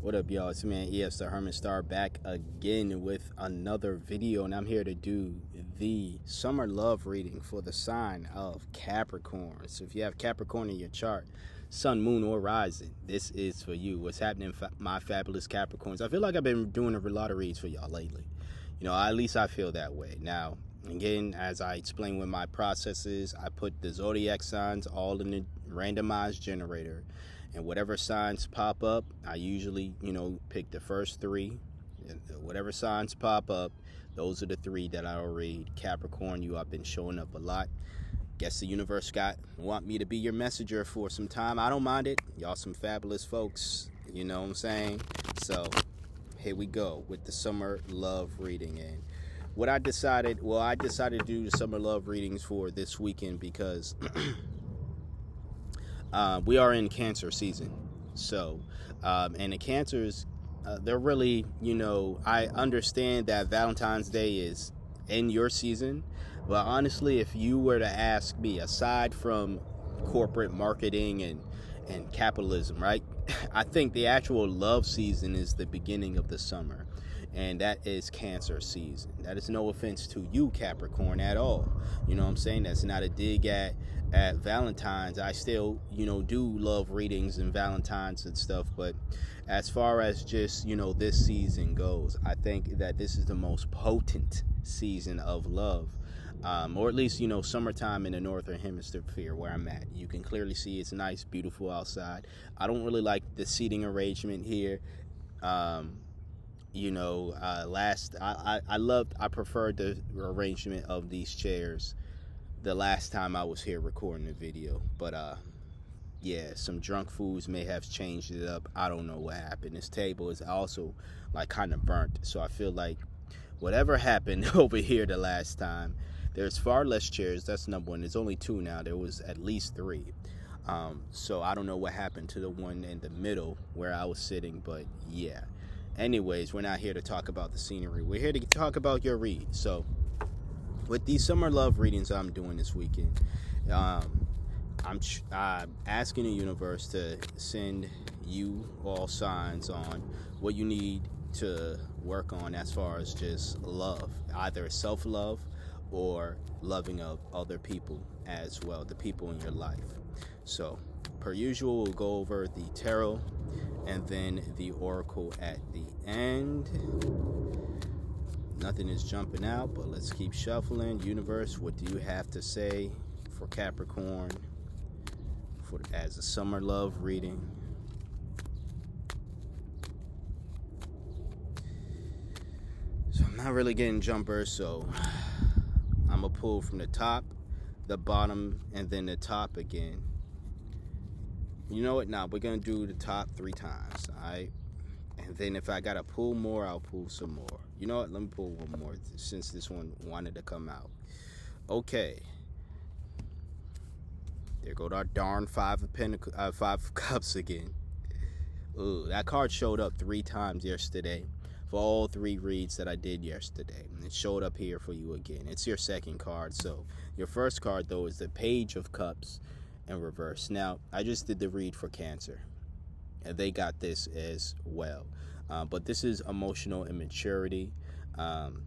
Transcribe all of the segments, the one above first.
What up, y'all? It's man ES the Hermit Star back again with another video, and I'm here to do the summer love reading for the sign of Capricorn. So if you have Capricorn in your chart, sun, moon, or rising, this is for you. What's happening, my fabulous Capricorns? I feel like I've been doing a lot of reads for y'all lately. At least I feel that way. Now, again, as I explain with my processes, I put the zodiac signs all in the randomized generator. And whatever signs pop up, I usually, pick the first three. Whatever signs pop up, those are the three that I'll read. Capricorn, you have been showing up a lot. Guess the universe want me to be your messenger for some time. I don't mind it. Y'all some fabulous folks. You know what I'm saying? So here we go with the summer love reading. And what I decided to do the summer love readings for this weekend because we are in Cancer season. So, and the Cancers, they're really, I understand that Valentine's Day is in your season. But honestly, if you were to ask me, aside from corporate marketing and capitalism, right? I think the actual love season is the beginning of the summer. And that is Cancer season. That is no offense to you, Capricorn, at all. You know what I'm saying? That's not a dig at Valentine's. I still, do love readings and Valentine's and stuff. But as far as just, this season goes, I think that this is the most potent season of love. Or at least, summertime in the northern hemisphere where I'm at. You can clearly see it's nice, beautiful outside. I don't really like the seating arrangement here. I preferred the arrangement of these chairs the last time I was here recording the video. But yeah, some drunk fools may have changed it up. I don't know what happened. This table is also like kind of burnt. So I feel like whatever happened over here the last time, there's far less chairs. That's number one. There's only two now. There was at least three. So I don't know what happened to the one in the middle where I was sitting, but yeah. Anyways, we're not here to talk about the scenery. We're here to talk about your read. So with these summer love readings I'm doing this weekend, I'm asking the universe to send you all signs on what you need to work on as far as just love, either self-love or loving of other people as well, the people in your life. So per usual, we'll go over the tarot and then the oracle at the end. Nothing is jumping out, but let's keep shuffling. Universe, what do you have to say for Capricorn as a summer love reading? So I'm not really getting jumpers, so I'm gonna pull from the top, the bottom, and then the top again. You know what? Now we're gonna do the top 3 times, alright? And then if I gotta pull more, I'll pull some more. You know what? Let me pull one more since this one wanted to come out. Okay. There go our darn five of cups again. Ooh, that card showed up 3 times yesterday for all 3 reads that I did yesterday. It showed up here for you again. It's your second card. So your first card though is the Page of Cups in reverse. Now, I just did the read for Cancer, and they got this as well. But this is emotional immaturity.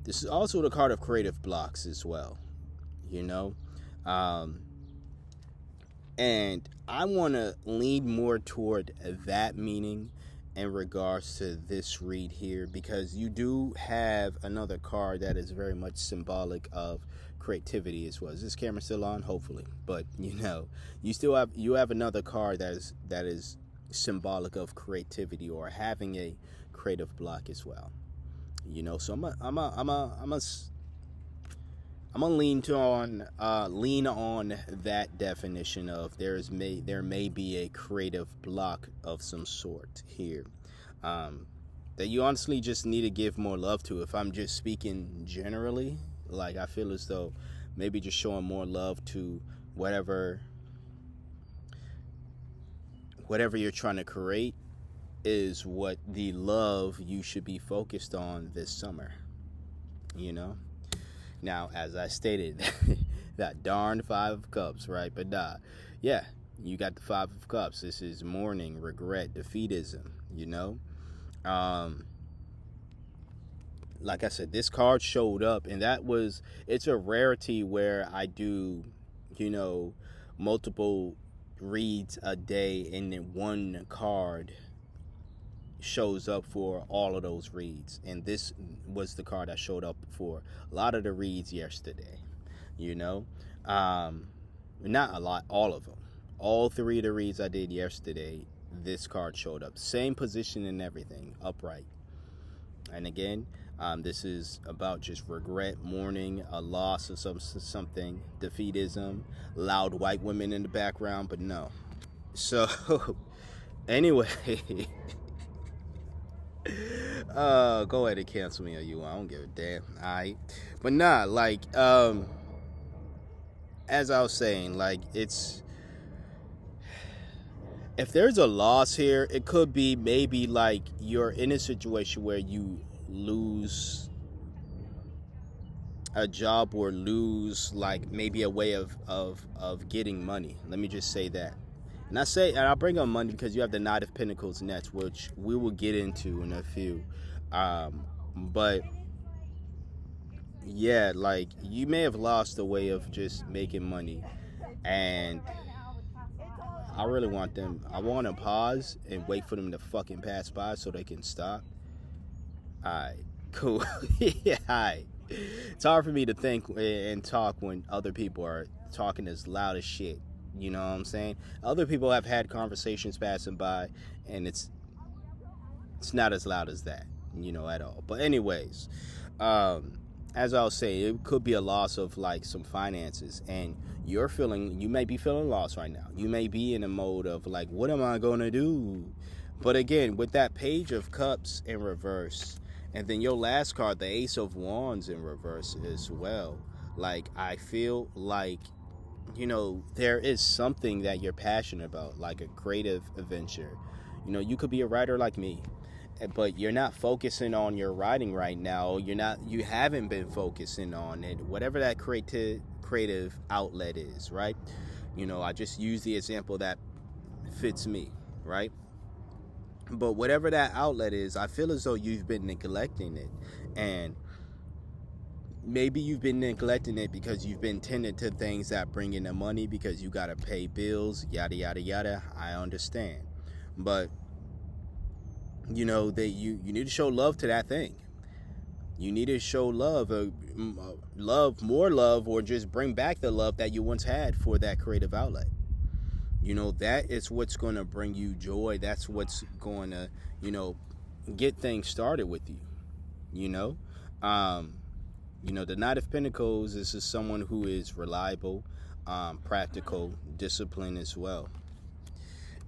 This is also the card of creative blocks as well, and I want to lean more toward that meaning in regards to this read here, because you do have another card that is very much symbolic of creativity as well. Is this camera still on? Hopefully. But you have another card that is symbolic of creativity or having a creative block as well. So I'm gonna lean on that definition of there may be a creative block of some sort here, that you honestly just need to give more love to. If I'm just speaking generally, like I feel as though maybe just showing more love to whatever you're trying to create is what the love you should be focused on this summer. Now, as I stated, that darn 5 of Cups, right? But yeah, you got the 5 of Cups. This is mourning, regret, defeatism, Um, like I said, this card showed up, and it's a rarity where I do, you know, multiple reads a day, and then one card shows up for all of those reads. And this was the card that showed up for a lot of the reads yesterday, you know. Um, Not a lot, all of them. All three of the reads I did yesterday, this card showed up. Same position and everything, upright. And again, this is about just regret, mourning, a loss of something, defeatism, loud white women in the background, but no. So, anyway, go ahead and cancel me or you. I don't give a damn. Alright. But nah, like, as I was saying, like, if there's a loss here, it could be maybe like you're in a situation where you lose a job or lose like maybe a way of getting money. Let me just say that. And I'll bring up money because you have the Knight of Pentacles next, which we will get into in a few. But yeah, like you may have lost the way of just making money, and I really want them. I want to pause and wait for them to fucking pass by so they can stop. Alright, cool. Yeah, alright. It's hard for me to think and talk when other people are talking as loud as shit. You know what I'm saying? Other people have had conversations passing by, and it's not as loud as that, you know, at all. But anyways, as I was saying, it could be a loss of like some finances, and you may be feeling lost right now. You may be in a mode of like, what am I gonna do? But again, with that Page of Cups in reverse, and then your last card, the Ace of Wands in reverse as well, like I feel like, you know, there is something that you're passionate about, like a creative adventure. You know, you could be a writer like me, but you're not focusing on your writing right now. You haven't been focusing on it, whatever that creative outlet is, right? You know, I just use the example that fits me, right? But whatever that outlet is, I feel as though you've been neglecting it. And maybe you've been neglecting it because you've been tending to things that bring in the money because you got to pay bills, yada, yada, yada. I understand. But, you know, that you need to show love to that thing. You need to show love, more love, or just bring back the love that you once had for that creative outlet. You know, that is what's going to bring you joy. That's what's going to, you know, get things started with you, you know. You know, the Knight of Pentacles is someone who is reliable, practical, disciplined as well.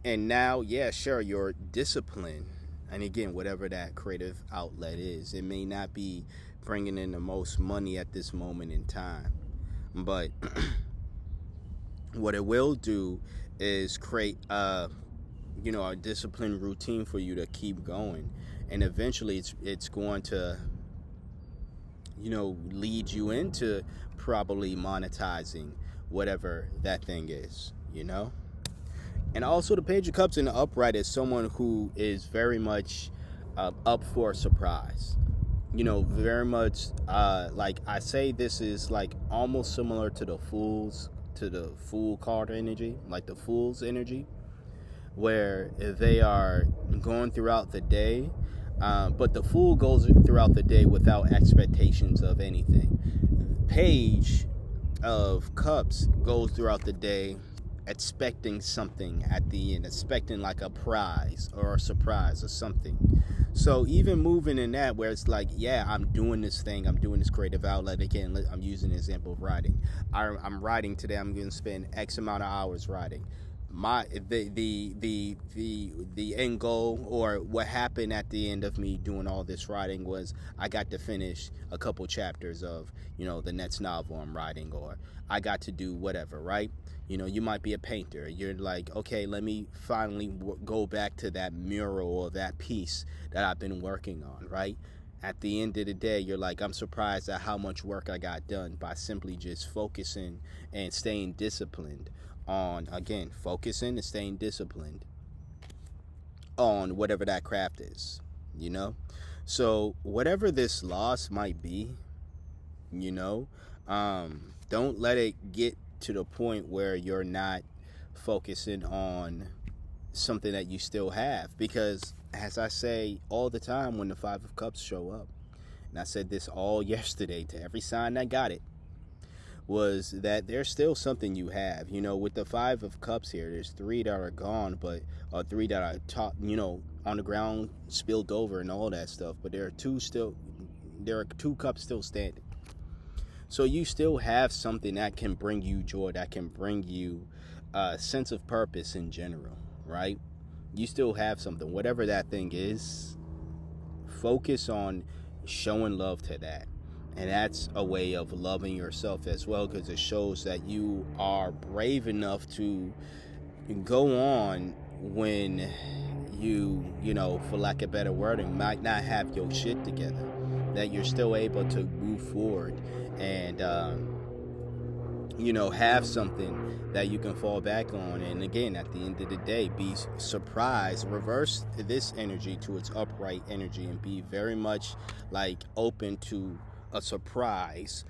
And now, yeah, sure, your discipline, and again, whatever that creative outlet is, it may not be bringing in the most money at this moment in time, but what it will do is create you know, a disciplined routine for you to keep going, and eventually it's going to, you know, lead you into probably monetizing whatever that thing is, you know. And also the Page of Cups in the upright is someone who is very much up for a surprise, you know, very much like I say, this is like almost similar to the Fool card energy, like the Fool's energy, where they are going throughout the day, but the Fool goes throughout the day without expectations of anything. Page of Cups goes throughout the day expecting something at the end, expecting like a prize or a surprise or something. So even moving in that, where it's like, yeah, I'm doing this thing, I'm doing this creative outlet. Again, I'm using an example of writing. I'm writing today. I'm going to spend X amount of hours writing. The end goal, or what happened at the end of me doing all this writing, was I got to finish a couple chapters of, you know, the next novel I'm writing, or I got to do whatever, right? You know, you might be a painter. You're like, okay, let me finally go back to that mural or that piece that I've been working on, right? At the end of the day, you're like, I'm surprised at how much work I got done by simply just focusing and staying disciplined on, again, focusing and staying disciplined on whatever that craft is, you know? So whatever this loss might be, you know, don't let it get to the point where you're not focusing on something that you still have. Because as I say all the time when the Five of Cups show up, and I said this all yesterday to every sign that got it, was that there's still something you have. You know, with the Five of Cups here, there's three that are gone, but three that are top, you know, on the ground, spilled over and all that stuff. But there are two cups still standing. So you still have something that can bring you joy, that can bring you a sense of purpose in general, right? You still have something, whatever that thing is. Focus on showing love to that. And that's a way of loving yourself as well, because it shows that you are brave enough to go on when you know, for lack of better wording, might not have your shit together. That you're still able to move forward and, you know, have something that you can fall back on. And again, at the end of the day, be surprised, reverse this energy to its upright energy, and be very much like open to a surprise.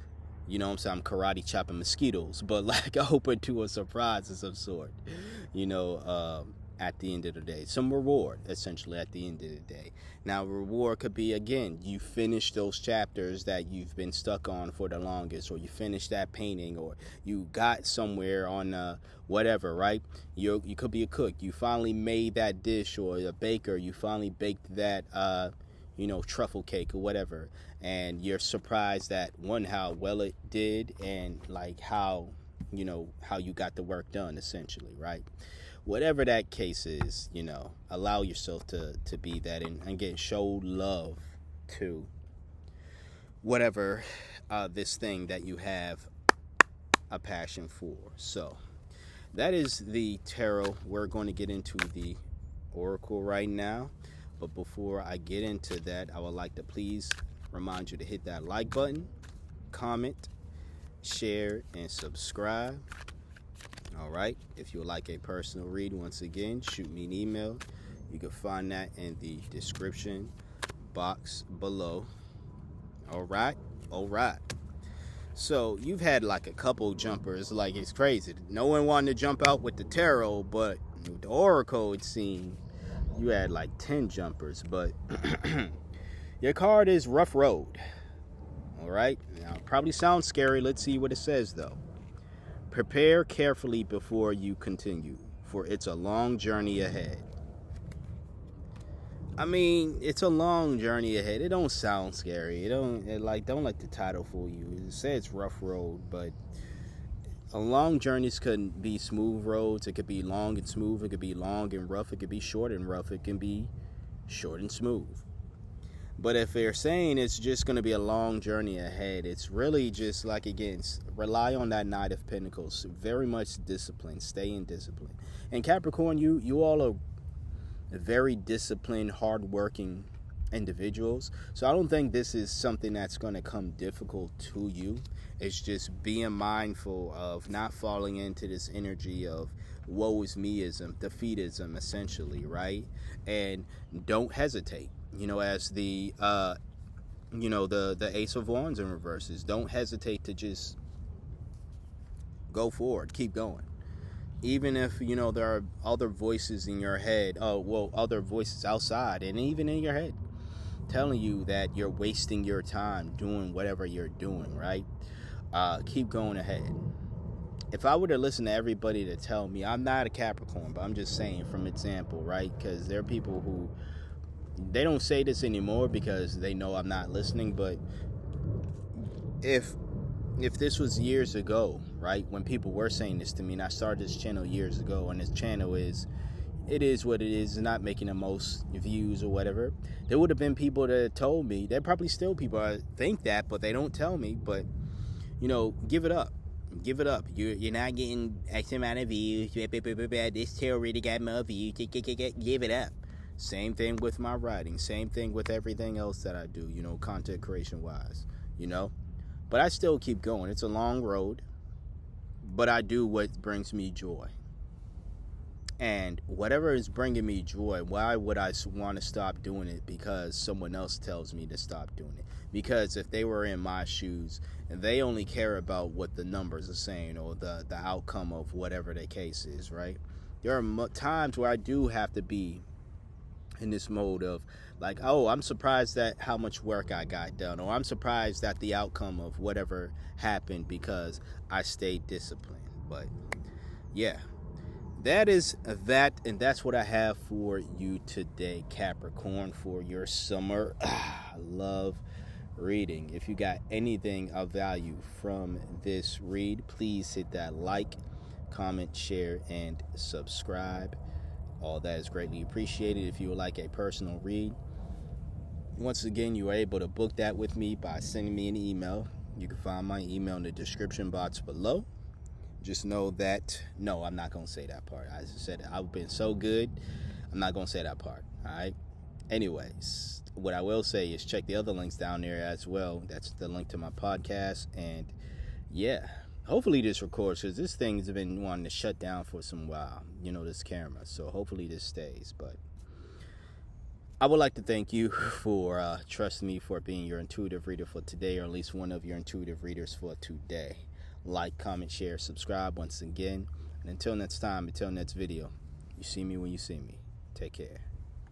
You know what I'm saying? I'm karate chopping mosquitoes, but like open to a surprise of some sort, you know, at the end of the day. Some reward, essentially, at the end of the day. Now, reward could be, again, you finish those chapters that you've been stuck on for the longest, or you finish that painting, or you got somewhere on whatever, right? You could be a cook. You finally made that dish, or a baker. You finally baked that, you know, truffle cake or whatever. And you're surprised at, one, how well it did, and like how, you know, how you got the work done, essentially, right? Whatever that case is, you know, allow yourself to be that, and again, show love to whatever this thing that you have a passion for. So that is the tarot. We're going to get into the oracle right now. But before I get into that, I would like to please remind you to hit that like button, comment, share, and subscribe. All right. If you would like a personal read, once again, shoot me an email. You can find that in the description box below. All right. So you've had like a couple jumpers, like it's crazy. No one wanted to jump out with the tarot, but with the oracle, it seemed you had like 10 jumpers. But your card is Rough Road. All right. Now, it probably sounds scary. Let's see what it says, though. Prepare carefully before you continue, for it's a long journey ahead. I mean, it's a long journey ahead. It don't sound scary. Don't let the title fool you. It says rough road, but a long journeys could be smooth roads. It could be long and smooth. It could be long and rough. It could be short and rough. It can be short and smooth. But if they're saying it's just going to be a long journey ahead, it's really just like, again, rely on that Knight of Pentacles. Very much discipline. Stay in discipline. And Capricorn, you all are very disciplined, hardworking individuals. So I don't think this is something that's going to come difficult to you. It's just being mindful of not falling into this energy of woe is meism, defeatism, essentially, right? And don't hesitate. You know, as the you know, the Ace of Wands in reverses, don't hesitate to just go forward, keep going. Even if, you know, there are other voices in your head, other voices outside and even in your head telling you that you're wasting your time doing whatever you're doing, right? Keep going ahead. If I were to listen to everybody to tell me, I'm not a Capricorn, but I'm just saying from example, right? Because there are people who, they don't say this anymore because they know I'm not listening, but if this was years ago, right, when people were saying this to me, and I started this channel years ago, and this channel is what it is, not making the most views or whatever, there would have been people that told me, there are probably still people that think that, but they don't tell me, but, you know, give it up. You're not getting X amount of views. This tarot really got more views. Give it up. Same thing with my writing. Same thing with everything else that I do, you know, content creation wise, you know. But I still keep going. It's a long road, but I do what brings me joy. And whatever is bringing me joy, why would I want to stop doing it because someone else tells me to stop doing it? Because if they were in my shoes and they only care about what the numbers are saying or the outcome of whatever the case is, right? There are times where I do have to be in this mode of like, oh, I'm surprised at how much work I got done, or I'm surprised at the outcome of whatever happened because I stayed disciplined. But yeah, that is that, and that's what I have for you today, Capricorn, for your summer. I love reading. If you got anything of value from this read, please hit that like, comment, share, and subscribe. All that is greatly appreciated. If you would like a personal read, once again, you are able to book that with me by sending me an email. You can find my email in the description box below. Just know that, no, I'm not going to say that part. I said I've been so good, I'm not going to say that part, all right? Anyways, what I will say is check the other links down there as well. That's the link to my podcast. And, yeah, hopefully this records, because this thing's been wanting to shut down for some while, this camera. So hopefully this stays. But I would like to thank you for trusting me for being your intuitive reader for today, or at least one of your intuitive readers for today. Like, comment, share, subscribe once again. And until next time, until next video, you see me when you see me. Take care.